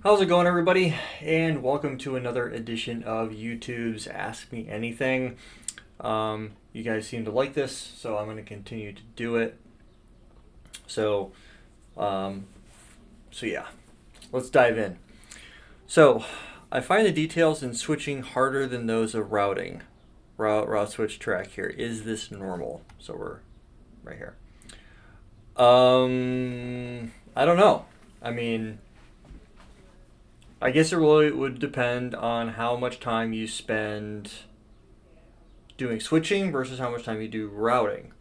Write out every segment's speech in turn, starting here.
How's it going, everybody? And welcome to another edition of YouTube's Ask Me Anything. You guys seem to like this, so I'm going to continue to do it. So, um, yeah, let's dive in. So, I find the details in switching harder than those of routing. Route switch track here. Is this normal? So we're right here. I don't know. I mean, I guess it really would depend on how much time you spend doing switching versus how much time you do routing.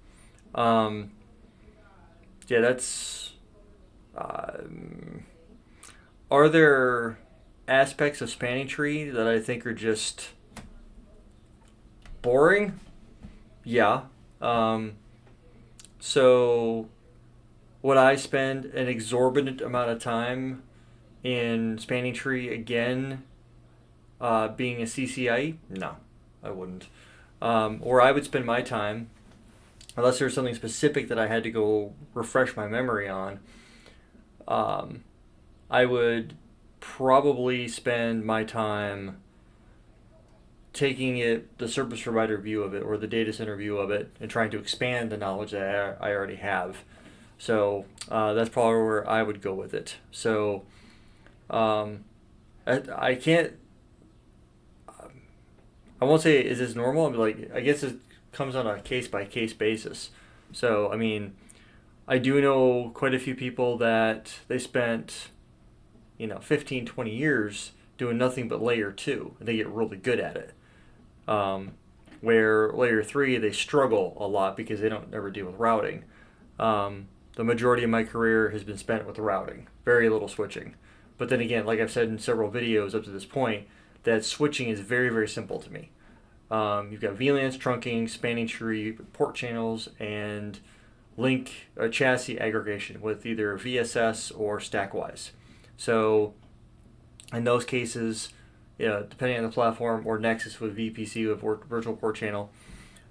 Um, yeah, that's. Are there aspects of spanning tree that I think are just boring? Yeah. Um, so would I spend an exorbitant amount of time in spanning tree again, being a CCIE? No, I wouldn't. Or I would spend my time, unless there's something specific that I had to go refresh my memory on, um, I would probably spend my time taking the service provider view of it or the data center view of it and trying to expand the knowledge that I already have. So that's probably where I would go with it. So um, I can't. I won't say is this normal. I'm like, I guess it comes on a case by case basis. So I mean, I do know quite a few people that they spent 15, 20 years doing nothing but layer 2 and they get really good at it. um, where layer 3 they struggle a lot because they don't ever deal with routing. The majority of my career has been spent with routing, very little switching. But then again, like I've said in several videos up to this point, that switching is very, very simple to me. You've got VLANs, trunking, spanning tree, port channels, and link chassis aggregation with either VSS or Stackwise. So in those cases, depending on the platform, or Nexus with VPC with virtual port channel.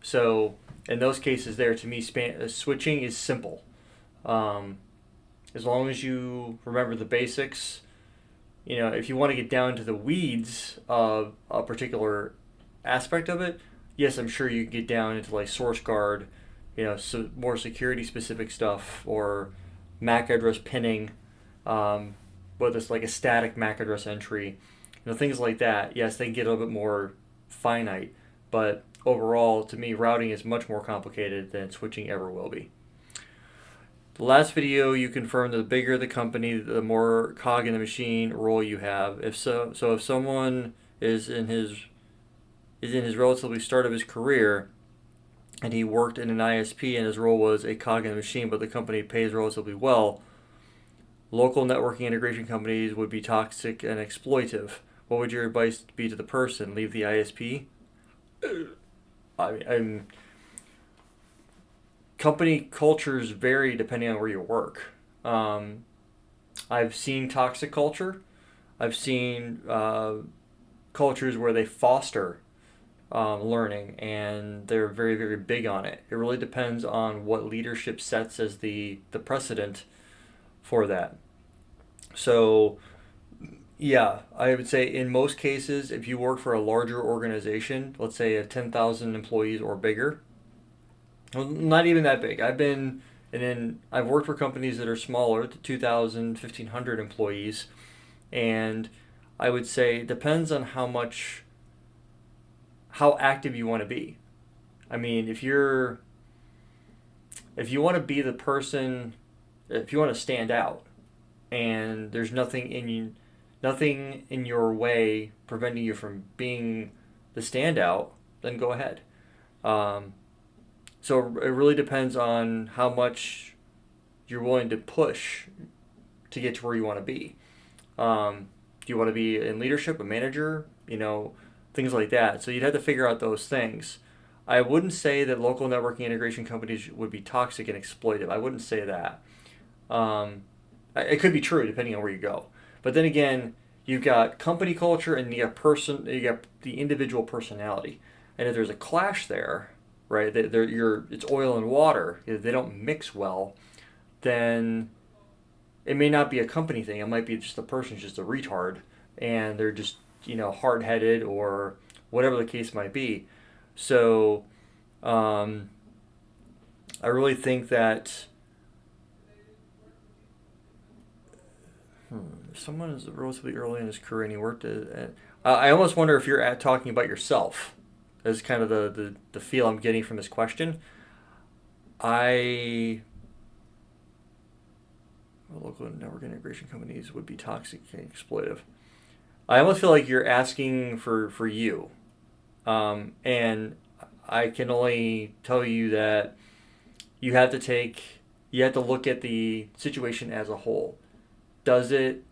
So in those cases, there to me, switching is simple. Um, as long as you remember the basics, if you want to get down to the weeds of a particular aspect of it, yes, I'm sure you can get down into like source guard, so more security specific stuff, or MAC address pinning, whether it's like a static MAC address entry, things like that. Yes, they can get a little bit more finite, but overall, to me, routing is much more complicated than switching ever will be. The last video, you confirmed that the bigger the company, the more cog in the machine role you have. If if someone is in his relatively start of his career, and he worked in an ISP and his role was a cog in the machine, but the company pays relatively well, local networking integration companies would be toxic and exploitive. What would your advice be to the person? Leave the ISP? I'm company cultures vary depending on where you work. I've seen toxic culture. I've seen cultures where they foster learning and they're very, very big on it. It really depends on what leadership sets as the precedent for that. So, yeah, I would say in most cases, if you work for a larger organization, let's say of 10,000 employees or bigger, well, not even that big. And then I've worked for companies that are smaller, to 2,000, 1,500 employees, and I would say it depends on how active you want to be. I mean, if you want to be the person, if you want to stand out, and there's nothing in your way preventing you from being the standout, then go ahead. Um, so it really depends on how much you're willing to push to get to where you want to be. Do you want to be in leadership, a manager, things like that? So you'd have to figure out those things. I wouldn't say that local networking integration companies would be toxic and exploitive. I wouldn't say that. Um, it could be true depending on where you go. But then again, you've got company culture and you got the individual personality. And if there's a clash there, right? It's oil and water. If they don't mix well, then it may not be a company thing. It might be just the person's just a retard, and they're just hard headed or whatever the case might be. So um, I really think that if someone is relatively early in his career and he worked I almost wonder if you're talking about yourself. As kind of the feel I'm getting from this question. I Local network integration companies would be toxic and exploitive. I almost feel like you're asking for you, and I can only tell you that you have to take you have to look at the situation as a whole. Does it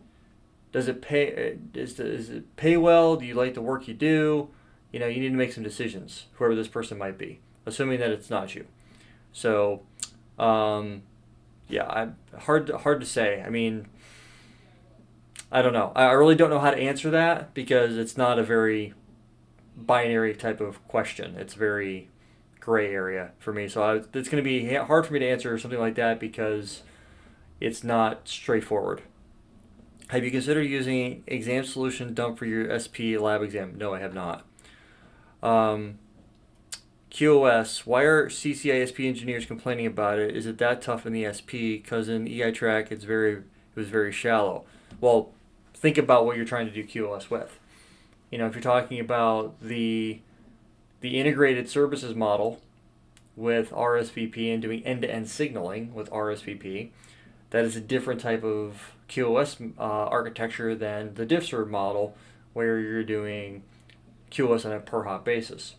does it pay does it pay well? Do you like the work you do? You need to make some decisions. Whoever this person might be, assuming that it's not you. So, um, yeah, hard to say. I mean, I don't know. I really don't know how to answer that because it's not a very binary type of question. It's very gray area for me. So it's going to be hard for me to answer something like that because it's not straightforward. Have you considered using exam solution dump for your SP lab exam? No, I have not. Um, QoS, why are CCIE SP engineers complaining about it? Is it that tough in the SP? Because in EI track, it was very shallow. Well, think about what you're trying to do QoS with. If you're talking about the integrated services model with RSVP and doing end-to-end signaling with RSVP, that is a different type of QoS architecture than the DiffServ model, where you're doing QoS on a per hop basis.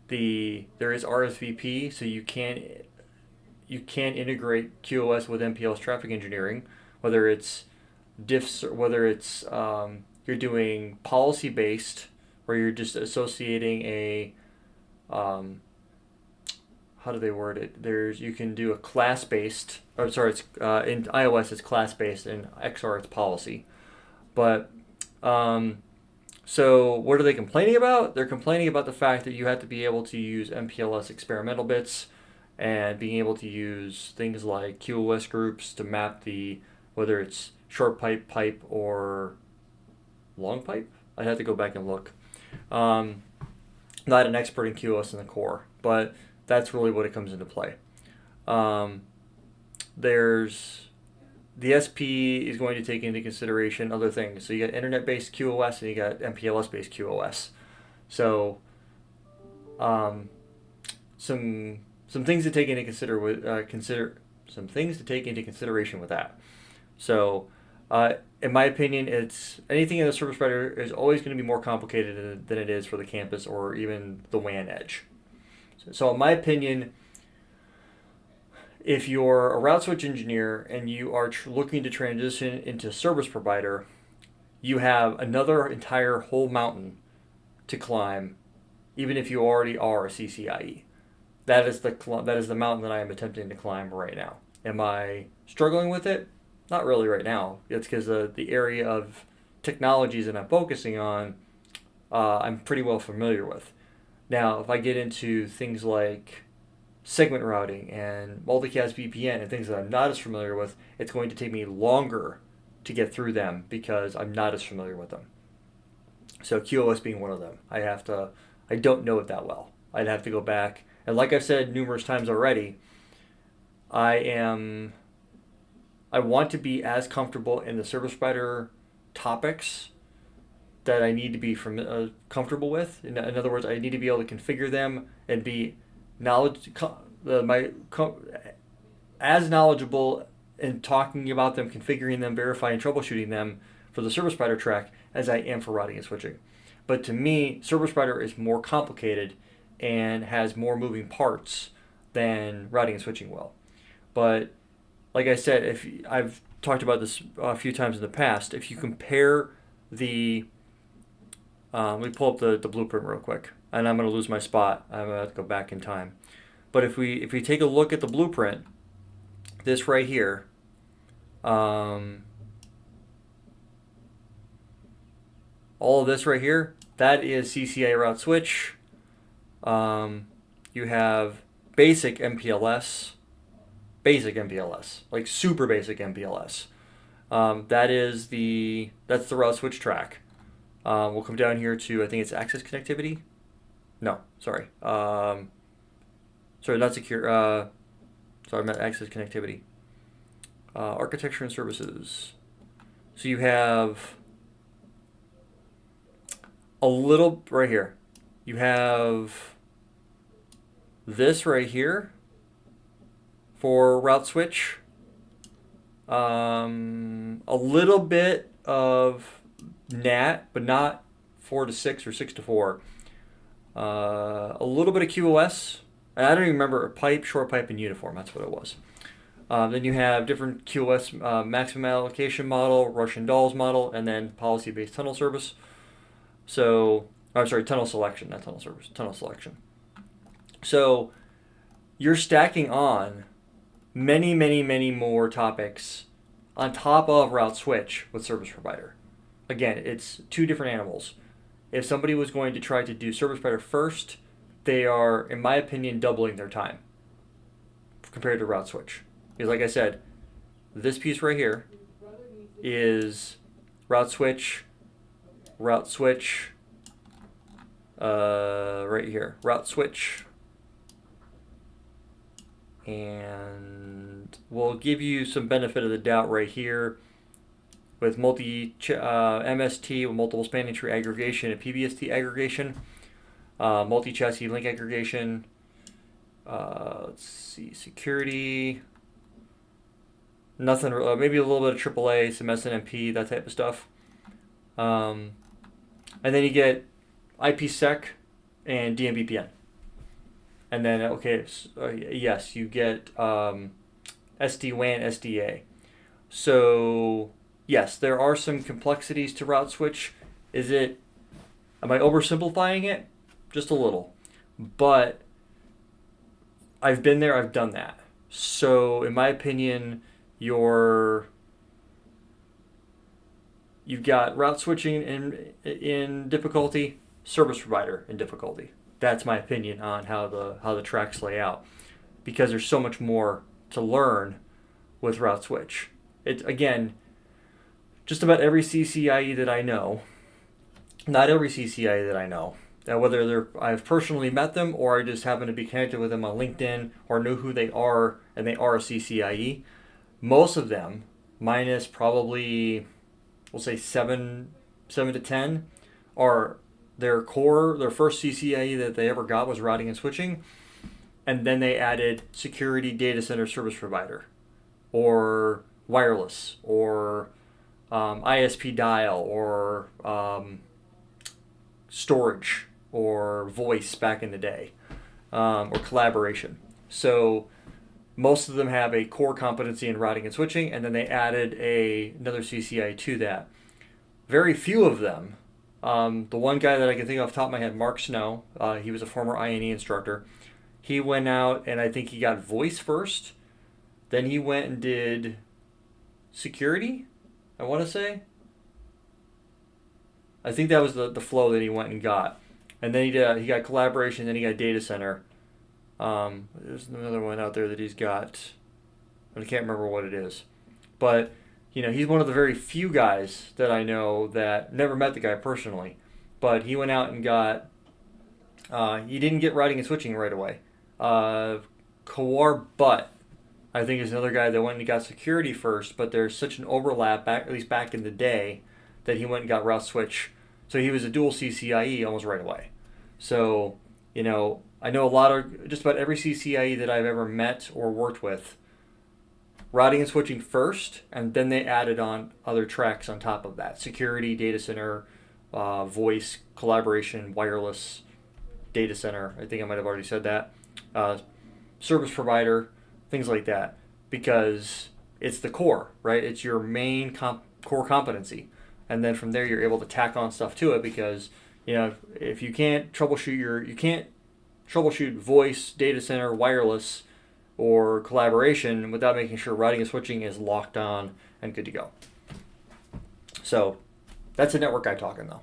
There is RSVP, so you can integrate QoS with MPLS traffic engineering, whether it's you're doing policy based, where you're just associating a how do they word it? You can do a class based. Or sorry, it's in iOS it's class based, and XR it's policy. But so what are they complaining about? They're complaining about the fact that you have to be able to use MPLS experimental bits and being able to use things like QoS groups to map whether it's short pipe, or long pipe. I'd have to go back and look. Not an expert in QoS in the core, but that's really what it comes into play. Um, there's the SP is going to take into consideration other things. So you got internet-based QoS and you got MPLS-based QoS. So some things to take into some things to take into consideration with that. So in my opinion, it's anything in the service provider is always going to be more complicated than it is for the campus or even the WAN edge. So in my opinion, if you're a route switch engineer and you are looking to transition into service provider, you have another entire whole mountain to climb, even if you already are a CCIE. That is the mountain that I am attempting to climb right now. Am I struggling with it? Not really right now. It's because the area of technologies that I'm focusing on, I'm pretty well familiar with. Now, if I get into things like segment routing and multicast VPN and things that I'm not as familiar with, it's going to take me longer to get through them because I'm not as familiar with them. So QoS being one of them. I don't know it that well. I'd have to go back. And like I've said numerous times already, I want to be as comfortable in the service provider topics that I need to be comfortable with. In other words, I need to be able to configure them and be as knowledgeable in talking about them, configuring them, verifying, troubleshooting them for the service provider track as I am for routing and switching. But to me, service provider is more complicated and has more moving parts than routing and switching will. But like I said, if I've talked about this a few times in the past, if you compare let me pull up the blueprint real quick, and I'm going to lose my spot. I'm going to have to go back in time. But if we take a look at the blueprint, this right here, all of this right here, that is CCIE route switch. You have basic MPLS, like super basic MPLS. That's the route switch track. We'll come down here to, I think it's access connectivity. No, sorry. Sorry, not secure. Sorry, I meant access connectivity. Architecture and services. So you have a little right here. You have this right here for route switch. A little bit of NAT, but not 4 to 6 or 6 to 4. A little bit of QoS. I don't even remember, pipe, short pipe, and uniform. That's what it was. Then you have different QoS maximum allocation model, Russian dolls model, and then policy-based tunnel service. So, I'm sorry, tunnel selection, not tunnel service, tunnel selection. So, you're stacking on many, many, many more topics on top of route switch with service provider. Again, it's two different animals. If somebody was going to try to do service provider first, they are, in my opinion, doubling their time compared to route switch. Because like I said, this piece right here is route switch, right here, route switch, and we'll give you some benefit of the doubt right here with MST with multiple spanning tree aggregation and PBST aggregation, multi-chassis link aggregation, let's see, security, nothing, maybe a little bit of AAA, some SNMP, that type of stuff. And then you get IPsec and DMVPN. And then, okay, yes, you get SD-WAN, SDA. So, yes, there are some complexities to route switch. Am I oversimplifying it? Just a little. But I've been there, I've done that. So, in my opinion, you've got route switching in difficulty, service provider in difficulty. That's my opinion on how the tracks lay out, because there's so much more to learn with route switch. It's, again, just about every CCIE that I know, not every CCIE that I know, whether I've personally met them or I just happen to be connected with them on LinkedIn or know who they are and they are a CCIE, most of them, minus probably, we'll say 7 to 10, are their first CCIE that they ever got was routing and switching, and then they added security, data center, service provider, or wireless, or ISP dial, or storage, or voice back in the day, or collaboration. So most of them have a core competency in routing and switching, and then they added another CCIE to that. Very few of them. The one guy that I can think of off the top of my head, Mark Snow, he was a former INE instructor. He went out and I think he got voice first. Then he went and did security, I want to say. I think that was the flow that he went and got. And then he got collaboration, then he got data center. There's another one out there that he's got, but I can't remember what it is. But, he's one of the very few guys that I know that never met the guy personally, but he went out and got, he didn't get routing and switching right away. Kawar Butt, I think, is another guy that went and got security first, but there's such an overlap, at least back in the day, that he went and got route switch. So he was a dual CCIE almost right away. So, I know just about every CCIE that I've ever met or worked with, routing and switching first, and then they added on other tracks on top of that. Security, data center, voice, collaboration, wireless, data center. I think I might have already said that. Service provider, things like that. Because it's the core, right? It's your main core competency. And then from there, you're able to tack on stuff to it because, if you can't troubleshoot voice, data center, wireless, or collaboration without making sure routing and switching is locked on and good to go. So that's a network guy talking though.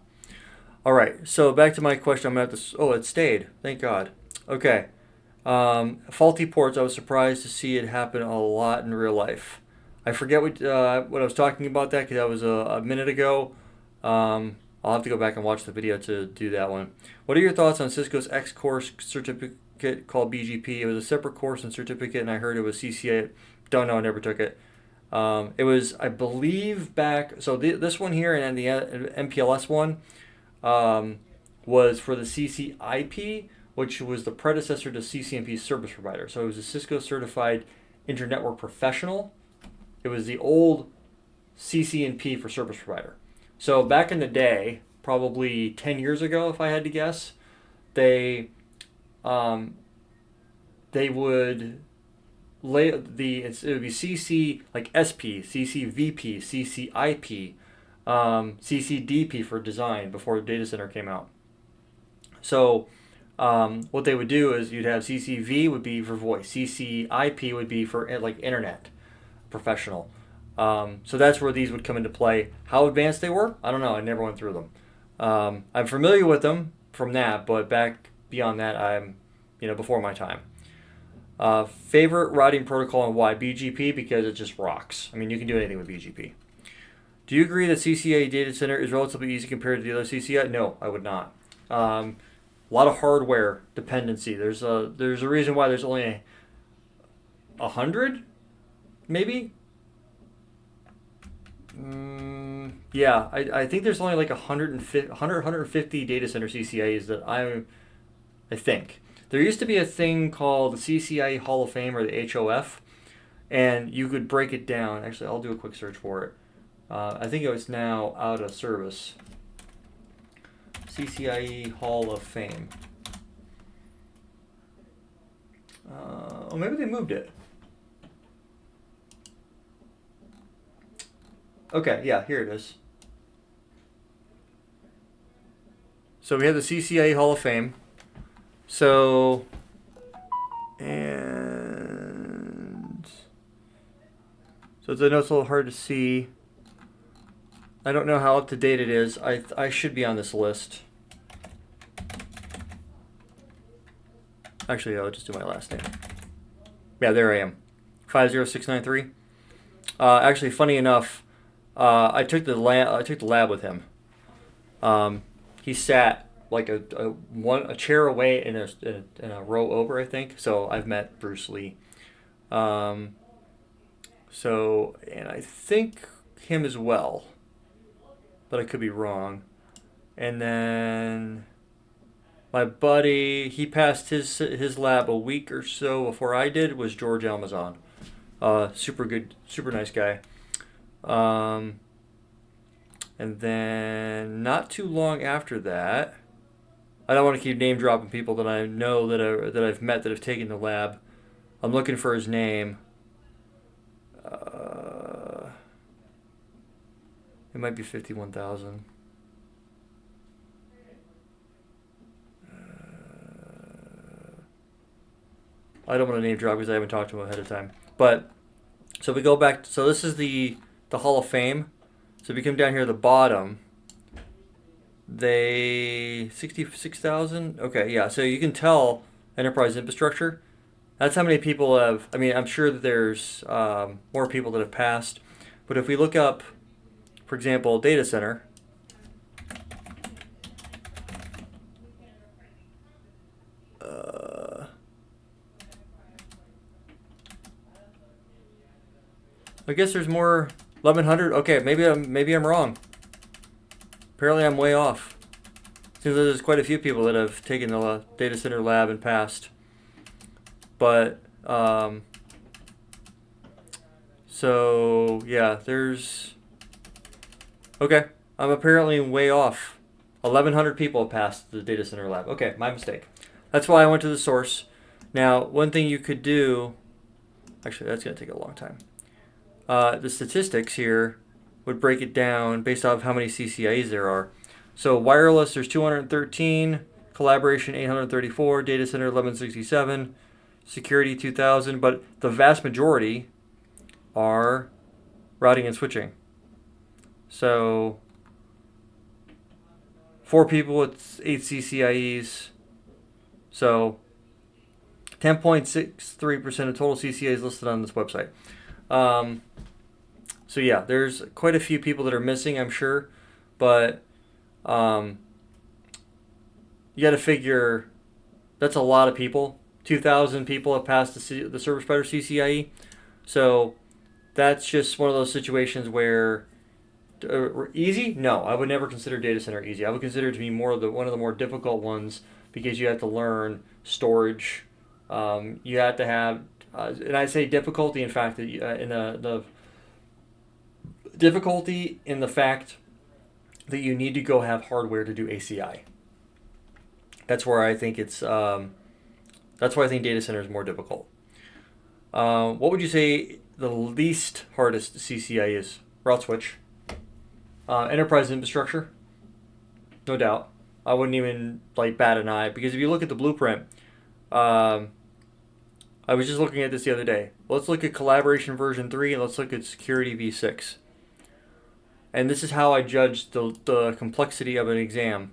All right, so back to my question. I'm at this. Oh, it stayed. Thank God. Okay. Faulty ports. I was surprised to see it happen a lot in real life. I forget what I was talking about that because that was a minute ago. I'll have to go back and watch the video to do that one. What are your thoughts on Cisco's X course certificate called BGP? It was a separate course and certificate, and I heard it was CCIE. Don't know, I never took it. It was, I believe, back. So this one here and the MPLS one was for the CCIP, which was the predecessor to CCNP service provider. So it was a Cisco certified internetwork professional. It was the old CCNP for service provider. So back in the day, probably 10 years ago, if I had to guess, they would lay it would be CC like SP, CCVP, CCIP, CCDP for design before the data center came out. So what they would do is you'd have CCV would be for voice, CCIP would be for like internet professional. So that's where these would come into play. How advanced they were, I don't know. I never went through them. I'm familiar with them from that, but back beyond that, I'm before my time. Favorite routing protocol and why? BGP, because it just rocks. I mean, you can do anything with BGP. Do you agree that CCIE data center is relatively easy compared to the other CCIE? No, I would not. A lot of hardware dependency. There's a reason why there's only 100, maybe. Yeah, I think there's only like 150 data center CCIEs that I think. There used to be a thing called the CCIE Hall of Fame or the HOF, and you could break it down. Actually, I'll do a quick search for it. I think it's now out of service. CCIE Hall of Fame. Oh, maybe they moved it. Okay, yeah, here it is. So we have the CCIE Hall of Fame. So, and so I know it's a little hard to see. I don't know how up to date it is. I should be on this list. Actually, I'll just do my last name. Yeah, there I am. 50693. Actually, funny enough, I took the lab with him. He sat like a chair away in a row over, I think. So I've met Bruce Lee. And I think him as well, but I could be wrong. And then my buddy, he passed his lab a week or so before I did, was George Almazan. Super good, super nice guy. And then not too long after that, I don't want to keep name dropping people that I know that I've met that have taken the lab. I'm looking for his name. It might be 51,000. I don't want to name drop because I haven't talked to him ahead of time. But so we go back. So this is the Hall of Fame. So if you come down here at the bottom, 66,000. Okay, yeah. So you can tell enterprise infrastructure. That's how many people have. I mean, I'm sure that there's more people that have passed. But if we look up, for example, data center. I guess there's more. 1,100. Okay, maybe I'm wrong. Apparently, I'm way off. Seems like there's quite a few people that have taken the data center lab and passed. But so yeah, there's. Okay, I'm apparently way off. 1,100 people have passed the data center lab. Okay, my mistake. That's why I went to the source. Now, one thing you could do. Actually, that's going to take a long time. The statistics here would break it down based off how many CCIEs there are. So wireless, there's 213, collaboration 834, data center 1167, security 2000, but the vast majority are routing and switching. So 4 people with 8 CCIEs. So 10.63% of total CCIEs listed on this website. So yeah, there's quite a few people that are missing, I'm sure, but um, you got to figure that's a lot of people. 2,000 people have passed the Service Provider CCIE, so that's just one of those situations where easy? No, I would never consider data center easy. I would consider it to be one of the more difficult ones because you have to learn storage. You have to have, and I say difficulty in fact that in the difficulty in the fact that you need to go have hardware to do ACI. That's where I think it's. That's why I think data center is more difficult. What would you say the least hardest CCIE is? Route switch. Enterprise infrastructure, no doubt. I wouldn't even like bat an eye because if you look at the blueprint, I was just looking at this the other day. Let's look at collaboration version 3 and let's look at security v6. And this is how I judge the complexity of an exam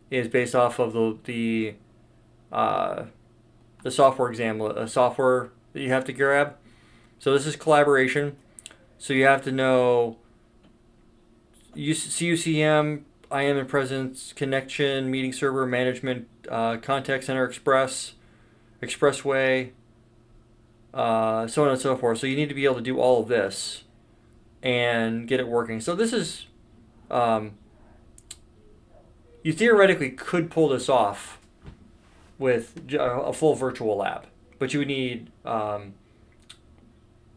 is based off of the software exam, software that you have to grab. So this is collaboration. So you have to know CUCM, IAM and presence, connection, meeting server, management, contact center express, expressway, so on and so forth. So you need to be able to do all of this and get it working. So this is, you theoretically could pull this off with a full virtual lab, but you would need, I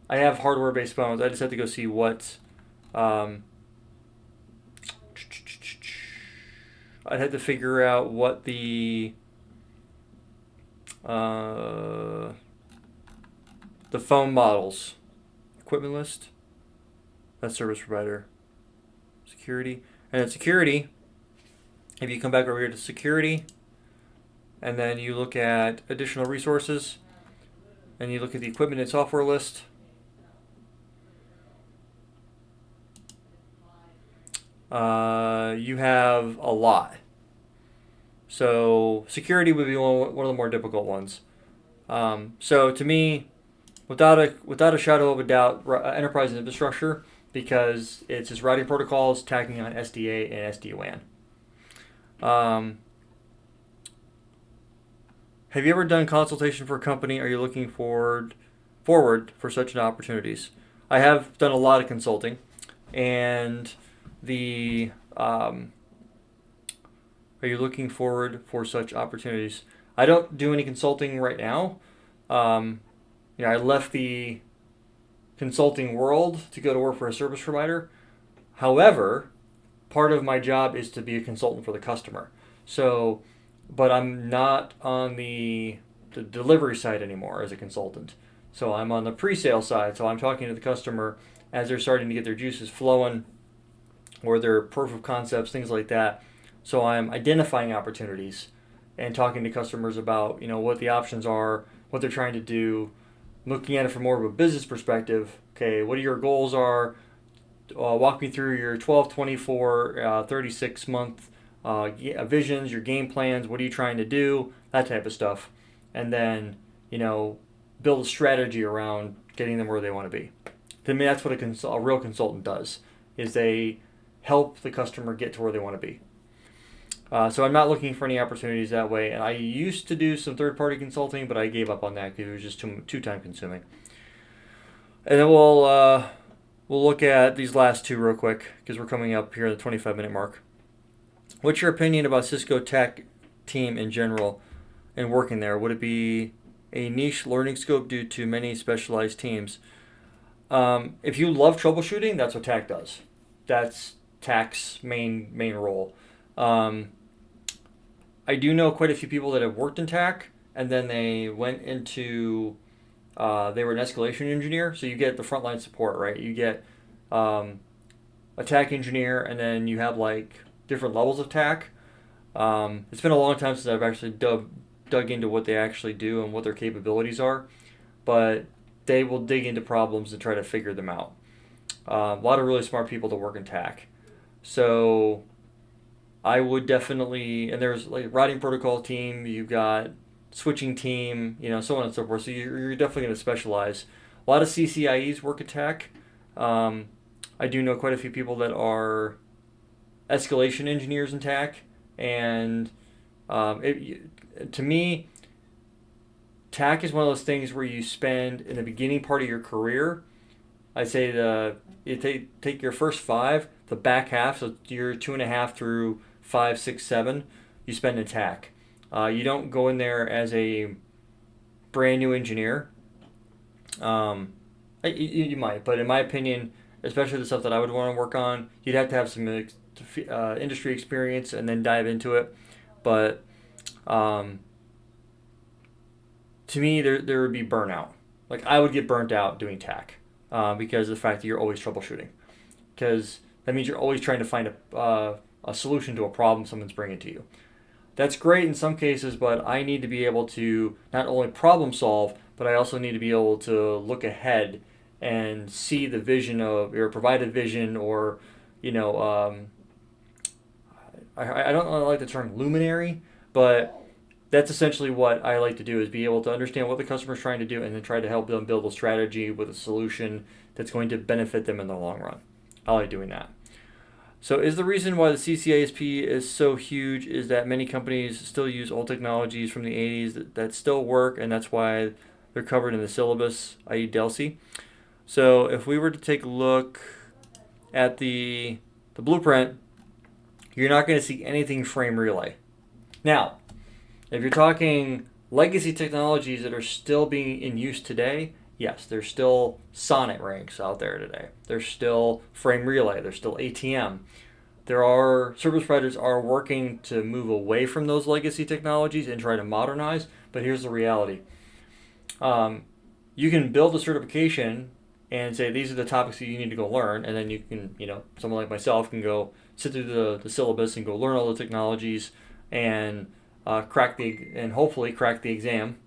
have hardware-based phones. I just have to go see what, I'd have to figure out what the phone models, equipment list, that's service provider, security, and then security, if you come back over here to security, and then you look at additional resources, and you look at the equipment and software list, you have a lot. So security would be one of the more difficult ones. So to me, without a shadow of a doubt, enterprise infrastructure, because it's just routing protocols, tacking on SDA and SD-WAN. Have you ever done consultation for a company? Are you looking forward for such an opportunities? I have done a lot of consulting, and the are you looking forward for such opportunities? I don't do any consulting right now. I left the consulting world to go to work for a service provider. However, part of my job is to be a consultant for the customer. So, but I'm not on the delivery side anymore as a consultant. So I'm on the pre-sale side. So I'm talking to the customer as they're starting to get their juices flowing, or their proof of concepts, things like that. So I'm identifying opportunities and talking to customers about, what the options are, what they're trying to do, looking at it from more of a business perspective. Okay, what your goals are? Walk me through your 12, 24, 36 month visions, your game plans. What are you trying to do? That type of stuff. And then, build a strategy around getting them where they want to be. To me, that's what a real consultant does, is they help the customer get to where they want to be. So I'm not looking for any opportunities that way. And I used to do some third-party consulting, but I gave up on that because it was just too time-consuming. And then we'll look at these last two real quick because we're coming up here at the 25-minute mark. What's your opinion about Cisco Tech team in general and working there? Would it be a niche learning scope due to many specialized teams? If you love troubleshooting, that's what TAC does. That's TAC's main role. I do know quite a few people that have worked in TAC, and then they went into, they were an escalation engineer, so you get the frontline support, right? You get a TAC engineer, and then you have like different levels of TAC. It's been a long time since I've actually dug into what they actually do and what their capabilities are, but they will dig into problems and try to figure them out. A lot of really smart people that work in TAC. So I would definitely, and there's like routing protocol team, you've got switching team, so on and so forth. So you're definitely going to specialize. A lot of CCIEs work at TAC. I do know quite a few people that are escalation engineers in TAC, and to me, TAC is one of those things where you spend in the beginning part of your career. I'd say you take your first 5, the back half, so year 2.5 through 5, 6, 7, you spend in TAC. You don't go in there as a brand new engineer. You might, but in my opinion, especially the stuff that I would want to work on, you'd have to have some industry experience and then dive into it. But to me, there would be burnout. Like I would get burnt out doing TAC because of the fact that you're always troubleshooting. Because that means you're always trying to find a solution to a problem someone's bringing to you. That's great in some cases, but I need to be able to not only problem solve, but I also need to be able to look ahead and see the vision of, or provide a vision, or, you know, I don't really like the term luminary, but that's essentially what I like to do, is be able to understand what the customer is trying to do and then try to help them build a strategy with a solution that's going to benefit them in the long run. I like doing that. So is the reason why the CCISP is so huge is that many companies still use old technologies from the 80s that still work, and that's why they're covered in the syllabus, i.e. DELSI. So if we were to take a look at the blueprint, you're not going to see anything frame relay. Now, if you're talking legacy technologies that are still being in use today, yes, there's still sonnet ranks out there today. There's still frame relay. There's still ATM. There are service providers are working to move away from those legacy technologies and try to modernize. But here's the reality: you can build a certification and say these are the topics that you need to go learn, and then you can, someone like myself can go sit through the syllabus and go learn all the technologies and hopefully crack the exam.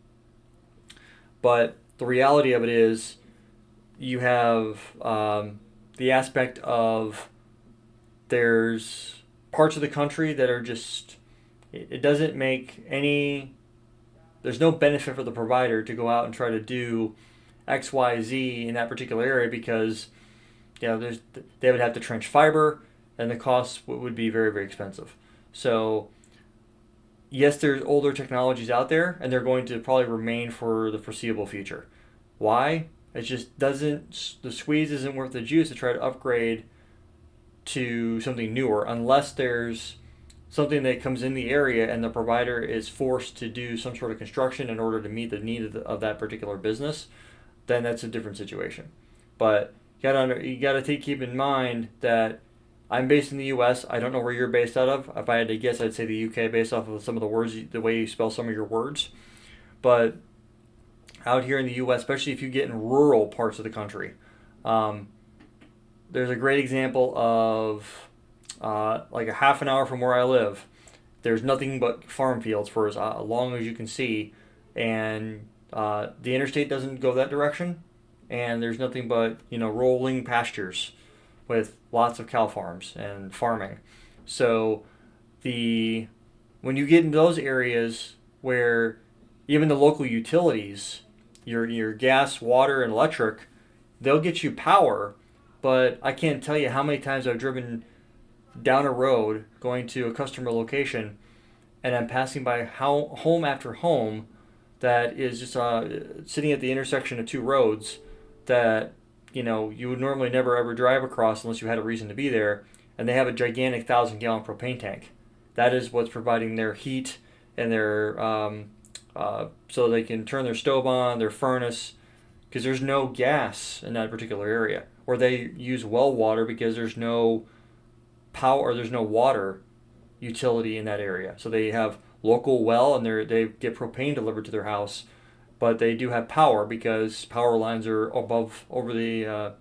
But the reality of it is, you have the aspect of there's parts of the country that are just, it doesn't make any, there's no benefit for the provider to go out and try to do X, Y, Z in that particular area, because they would have to trench fiber and the cost would be very, very expensive. So yes, there's older technologies out there, and they're going to probably remain for the foreseeable future. Why? It just doesn't, the squeeze isn't worth the juice to try to upgrade to something newer, unless there's something that comes in the area and the provider is forced to do some sort of construction in order to meet the need of that particular business. Then that's a different situation. But you gotta keep in mind that I'm based in the U.S. I don't know where you're based out of. If I had to guess, I'd say the U.K. based off of some of the words, the way you spell some of your words. But out here in the U.S., especially if you get in rural parts of the country, there's a great example of like a half an hour from where I live. There's nothing but farm fields for as long as you can see, and the interstate doesn't go that direction, and there's nothing but rolling pastures with lots of cow farms and farming. So when you get in those areas where even the local utilities, your gas, water, and electric, they'll get you power, but I can't tell you how many times I've driven down a road going to a customer location, and I'm passing by home after home that is just sitting at the intersection of two roads that you would normally never ever drive across unless you had a reason to be there, and they have a gigantic 1,000-gallon propane tank. That is what's providing their heat and their so they can turn their stove on, their furnace, because there's no gas in that particular area, or they use well water because there's no power or there's no water utility in that area. So they have local well, and they get propane delivered to their house, but they do have power because power lines are over the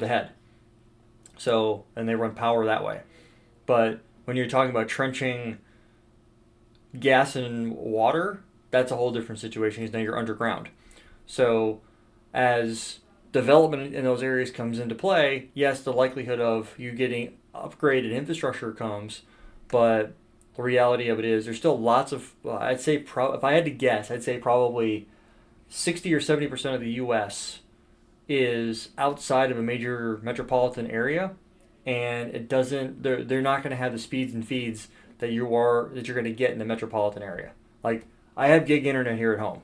head. So, and they run power that way. But when you're talking about trenching gas and water, that's a whole different situation, because now you're underground. So as development in those areas comes into play, yes, the likelihood of you getting upgraded infrastructure comes, but the reality of it is there's still lots of, I'd say, if I had to guess, I'd say probably 60 or 70% of the U.S. is outside of a major metropolitan area, and it doesn't. They're not going to have the speeds and feeds that you're going to get in the metropolitan area. Like I have gig internet here at home,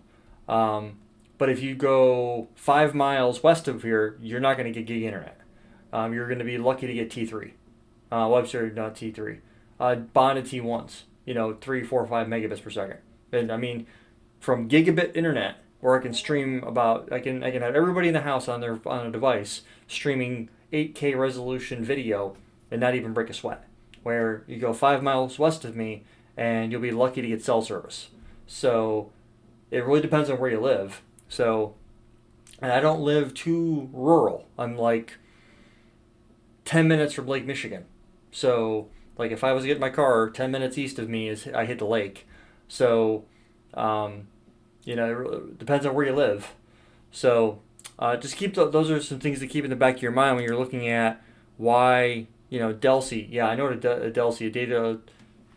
but if you go 5 miles west of here, you're not going to get gig internet. You're going to be lucky to get T3, Webster not T3, bonded T1s. 3, 4, 5 megabits per second. And I mean, from gigabit internet, where I can stream I can have everybody in the house on a device streaming 8K resolution video and not even break a sweat. Where you go 5 miles west of me and you'll be lucky to get cell service. So it really depends on where you live. So, and I don't live too rural. I'm like 10 minutes from Lake Michigan. So like if I was to get in my car, 10 minutes east of me is I hit the lake. So it really depends on where you live. So just keep those are some things to keep in the back of your mind when you're looking at why DELC. Yeah, I know what a DELC,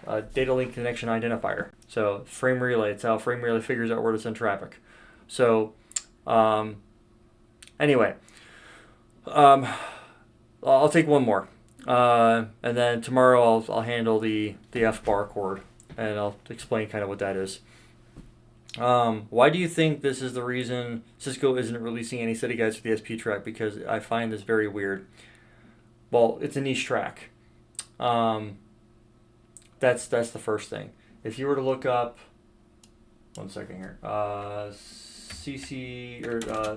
a data link connection identifier. So frame relay. It's how frame relay figures out where to send traffic. So anyway, I'll take one more, and then tomorrow I'll handle the FBAR cord, and I'll explain kind of what that is. Why do you think this is the reason Cisco isn't releasing any study guides for the SP track? Because I find this very weird. Well, it's a niche track. That's the first thing. If you were to look up, one second here,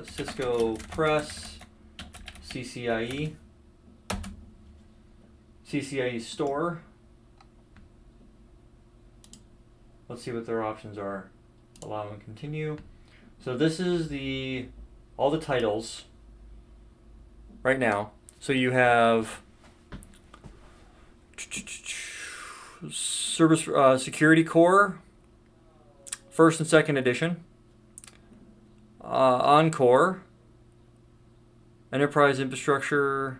Cisco Press, CCIE, CCIE store. Let's see what their options are. Allow and continue. So this is all the titles right now. So you have Service Security Core, first and second edition, Encore, Enterprise Infrastructure,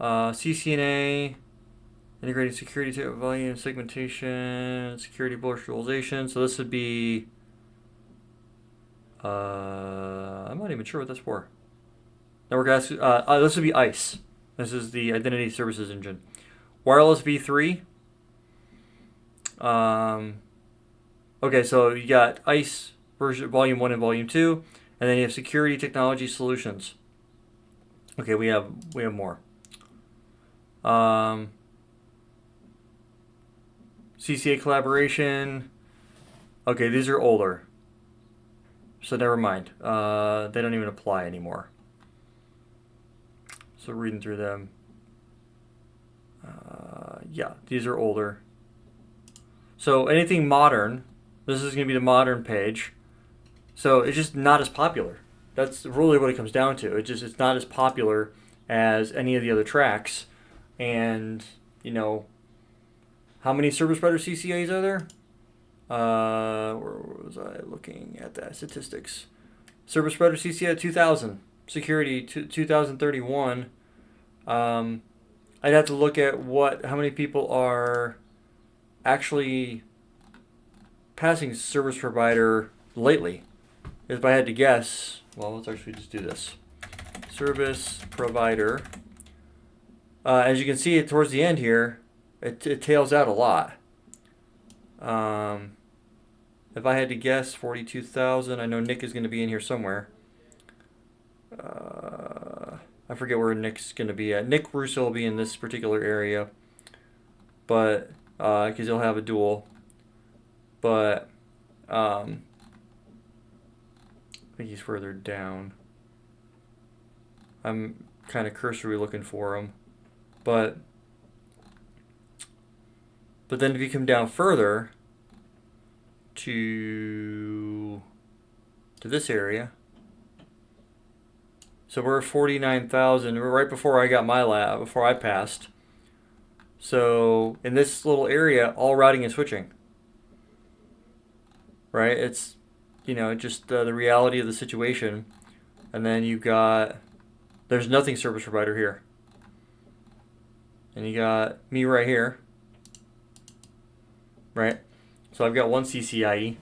CCNA, integrating security volume segmentation, security virtualization. So this would be, I'm not even sure what that's for. Network access, this would be ICE. This is the Identity Services Engine. Wireless v3. Okay, so you got ICE version volume 1 and volume 2, and then you have Security Technology Solutions. Okay, we have more. CCA Collaboration. Okay, these are older, so never mind. They don't even apply anymore. So reading through them. Yeah, these are older. So anything modern, this is going to be the modern page. So it's just not as popular. That's really what it comes down to. It's not as popular as any of the other tracks. And, how many service provider CCIEs are there? Where was I looking at that statistics? Service provider CCIE 2000. Security 2031. I'd have to look at how many people are actually passing service provider lately. If I had to guess, well, let's actually just do this. Service provider. As you can see, towards the end here, it tails out a lot. If I had to guess, 42,000. I know Nick is going to be in here somewhere. I forget where Nick's going to be at. Nick Russo will be in this particular area, but because he'll have a dual. But I think he's further down. I'm kind of cursory looking for him, but then if you come down further to this area. So we're at 49,000. We're right before I got my lab, before I passed. So in this little area, all routing and switching. Right? It's, just the reality of the situation. And then you've got, there's nothing service provider here. And you got me right here. Right? So I've got one CCIE.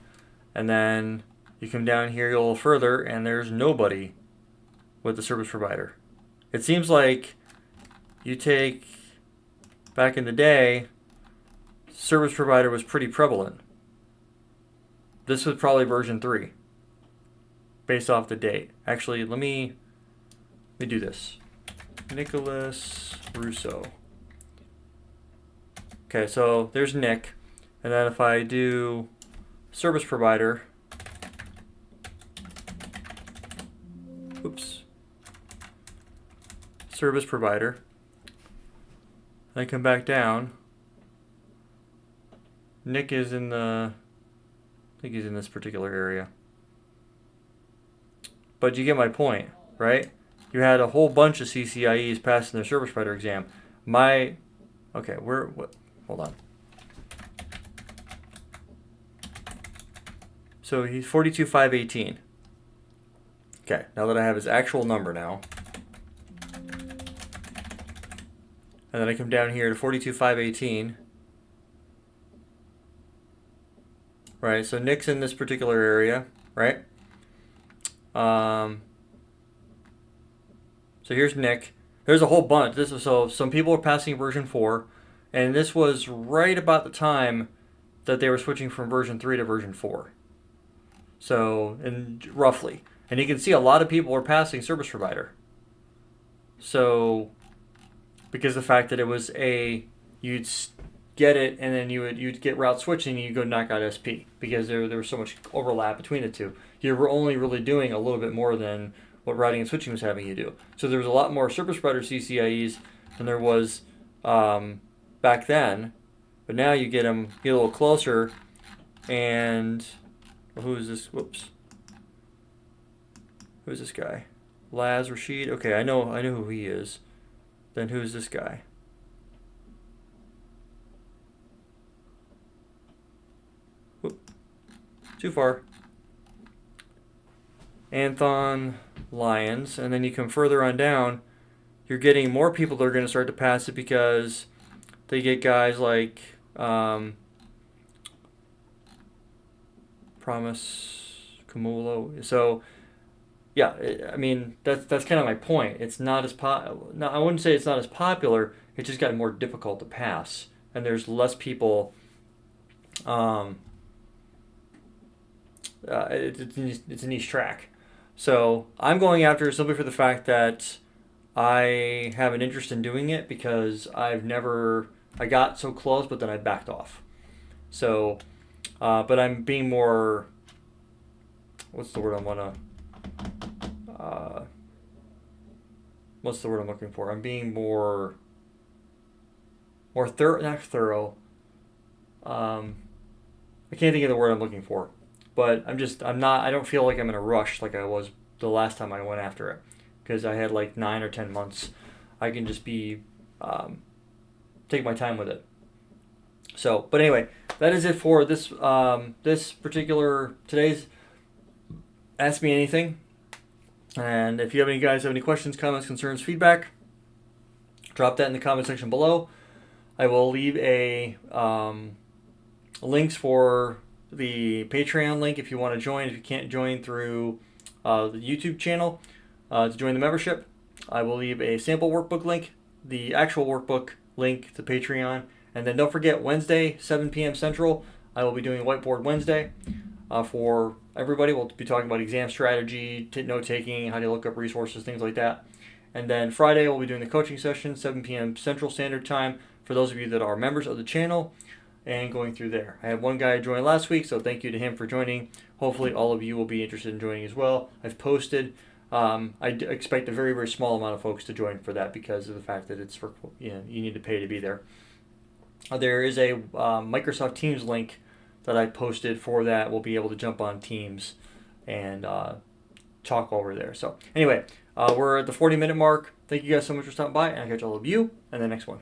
And then you come down here a little further and there's nobody with the service provider. It seems like you take, back in the day, service provider was pretty prevalent. This was probably version 3, based off the date. Actually, let me do this. Nicholas Russo. Okay, so there's Nick. And then if I do service provider, oops, service provider, and I come back down, Nick is in the, I think he's in this particular area. But you get my point, right? You had a whole bunch of CCIEs passing their service provider exam. Okay, hold on. So he's 42,518. Okay, now that I have his actual number now, and then I come down here to 42,518. Right, so Nick's in this particular area, right? So here's Nick. There's a whole bunch. So some people are passing version 4, and this was right about the time that they were switching from version 3 to version 4. So, and roughly. And you can see a lot of people are passing service provider. So, because the fact that it was you'd get it and then you'd get route switching and you go knock out SP because there was so much overlap between the two. You were only really doing a little bit more than what routing and switching was having you do. So there was a lot more service provider CCIEs than there was back then. But now you get a little closer, and who is this? Whoops. Who is this guy? Laz Rashid. Okay, I know who he is. Then who is this guy? Whoop. Too far. Anthon Lyons, and then you come further on down, you're getting more people that are going to start to pass it because they get guys like Promise Kumulo. So yeah, I mean that's kind of my point. It's not as no, I wouldn't say it's not as popular. It just got more difficult to pass, and there's less people. It's a niche track. So I'm going after it simply for the fact that I have an interest in doing it because I got so close, but then I backed off. So, but I'm being more, what's the word I'm looking for? I'm being more thorough, not thorough. I can't think of the word I'm looking for. But I don't feel like I'm in a rush like I was the last time I went after it. Because I had like 9 or 10 months. I can just take my time with it. So, but anyway, that is it for this today's Ask Me Anything. And if you guys have any questions, comments, concerns, feedback, drop that in the comment section below. I will leave links for the Patreon link if you want to join. If you can't join through the YouTube channel to join the membership, I will leave a sample workbook link, the actual workbook link to Patreon, and then don't forget Wednesday 7 p.m. Central I will be doing Whiteboard Wednesday for everybody. We'll be talking about exam strategy, note taking, how to look up resources, things like that. And then Friday we'll be doing the coaching session 7 p.m. Central Standard Time for those of you that are members of the channel. And going through there. I had one guy join last week, so thank you to him for joining. Hopefully all of you will be interested in joining as well. I've posted. I expect a very, very small amount of folks to join for that because of the fact that it's for, you need to pay to be there. There is a Microsoft Teams link that I posted for that. We'll be able to jump on Teams and talk over there. So anyway, we're at the 40-minute mark. Thank you guys so much for stopping by, and I'll catch all of you in the next one.